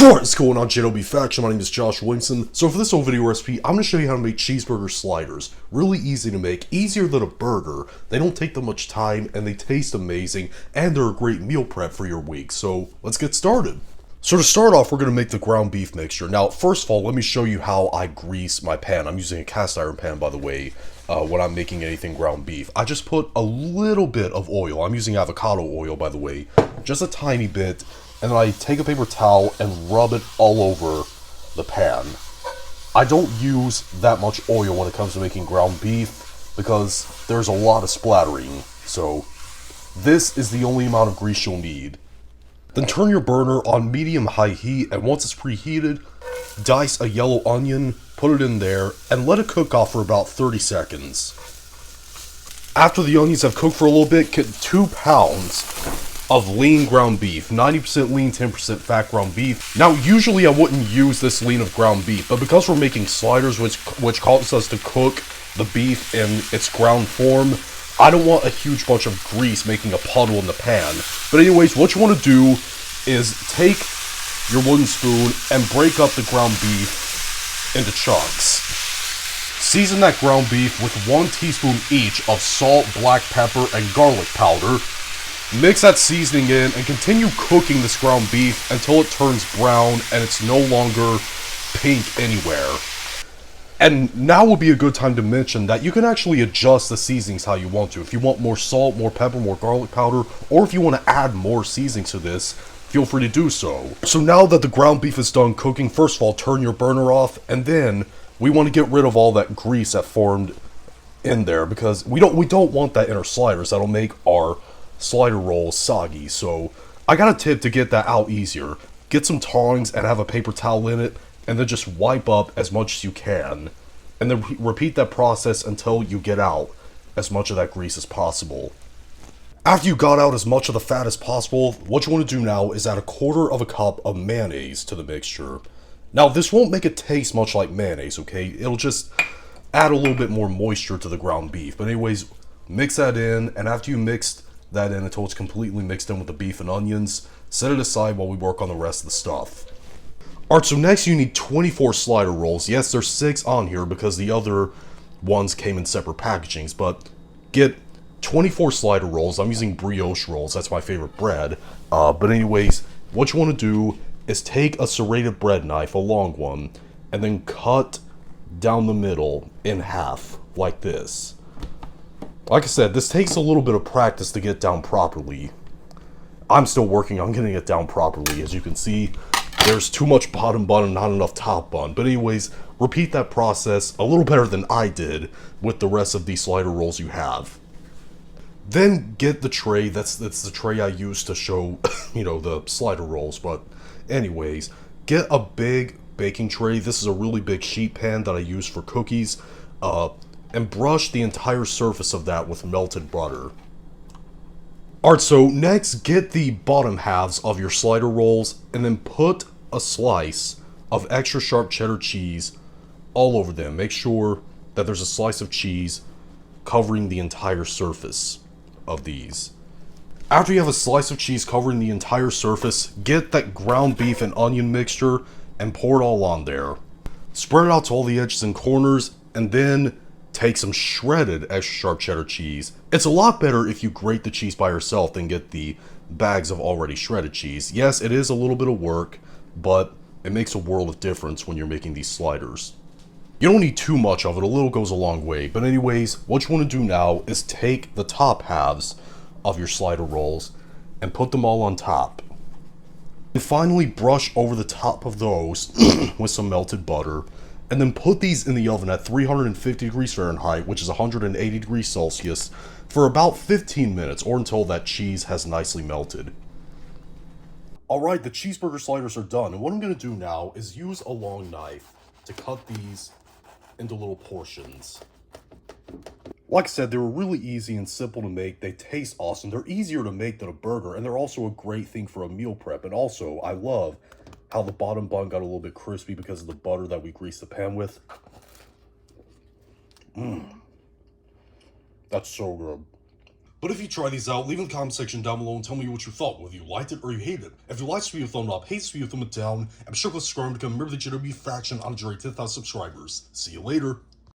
What's going on, JLB Faction? My name is Josh Williamson. So for this whole video recipe, I'm going to show you how to make cheeseburger sliders. Really easy to make, easier than a burger. They don't take that much time, and they taste amazing, and they're a great meal prep for your week. So let's get started. So to start off, we're going to make the ground beef mixture. Now, first of all, let me show you how I grease my pan. I'm using a cast iron pan, by the way, when I'm making anything ground beef. I just put a little bit of oil. I'm using avocado oil, by the way, just a tiny bit. And then I take a paper towel and rub it all over the pan. I don't use that much oil when it comes to making ground beef because there's a lot of splattering. So this is the only amount of grease you'll need. Then turn your burner on medium-high heat, and once it's preheated, dice a yellow onion, put it in there, and let it cook off for about 30 seconds. After the onions have cooked for a little bit, get 2 pounds of lean ground beef, 90% lean, 10% fat ground beef. Now, usually I wouldn't use this lean of ground beef, but because we're making sliders, which causes us to cook the beef in its ground form, I don't want a huge bunch of grease making a puddle in the pan. But anyways, what you want to do is take your wooden spoon and break up the ground beef into chunks. Season that ground beef with 1 teaspoon each of salt, black pepper, and garlic powder. Mix that seasoning in and continue cooking this ground beef until it turns brown and it's no longer pink anywhere. And now would be a good time to mention that you can actually adjust the seasonings how you want to. If you want more salt, more pepper, more garlic powder, or if you want to add more seasonings to this, feel free to do so. So now that the ground beef is done cooking, first of all, turn your burner off, and then we want to get rid of all that grease that formed in there because we don't want that in our sliders. That'll make our slider rolls soggy. So I got a tip to get that out easier. Get some tongs and have a paper towel in it, and then just wipe up as much as you can, and then repeat that process until you get out as much of that grease as possible. After you got out as much of the fat as possible, what you want to do now is add 1/4 cup of mayonnaise to the mixture. Now, this won't make it taste much like mayonnaise, okay? It'll just add a little bit more moisture to the ground beef. But anyways, mix that in, and after you mixed that in until it's completely mixed in with the beef and onions, set it aside while we work on the rest of the stuff. Alright, so next you need 24 slider rolls. Yes, there's 6 on here because the other ones came in separate packagings, but get 24 slider rolls. I'm using brioche rolls, that's my favorite bread. But anyways, what you want to do is take a serrated bread knife, a long one, and then cut down the middle in half, like this. Like I said, this takes a little bit of practice to get down properly. I'm still working on getting it down properly. As you can see, there's too much bottom bun and not enough top bun. But anyways, repeat that process a little better than I did with the rest of these slider rolls you have. Then get the tray. That's the tray I used to show, the slider rolls. But anyways, get a big baking tray. This is a really big sheet pan that I use for cookies. And brush the entire surface of that with melted butter. Alright, so next get the bottom halves of your slider rolls and then put a slice of extra sharp cheddar cheese all over them. Make sure that there's a slice of cheese covering the entire surface of these. After you have a slice of cheese covering the entire surface, get that ground beef and onion mixture and pour it all on there. Spread it out to all the edges and corners, and then take some shredded extra sharp cheddar cheese. It's a lot better if you grate the cheese by yourself than get the bags of already shredded cheese. Yes, it is a little bit of work, but it makes a world of difference when you're making these sliders. You don't need too much of it, a little goes a long way. But anyways, what you want to do now is take the top halves of your slider rolls and put them all on top. And finally brush over the top of those with some melted butter. And then put these in the oven at 350 degrees Fahrenheit, which is 180 degrees Celsius, for about 15 minutes, or until that cheese has nicely melted. Alright, the cheeseburger sliders are done, and what I'm going to do now is use a long knife to cut these into little portions. Like I said, they were really easy and simple to make. They taste awesome. They're easier to make than a burger, and they're also a great thing for a meal prep. And also, I love how the bottom bun got a little bit crispy because of the butter that we greased the pan with. That's so good. But if you try these out, leave in the comment section down below and tell me what you thought, whether you liked it or you hated it. If you liked this video, thumb up, hate this video, thumb it down, and be sure to subscribe to become a member of the GW faction on the journey to 10,000 subscribers. See you later.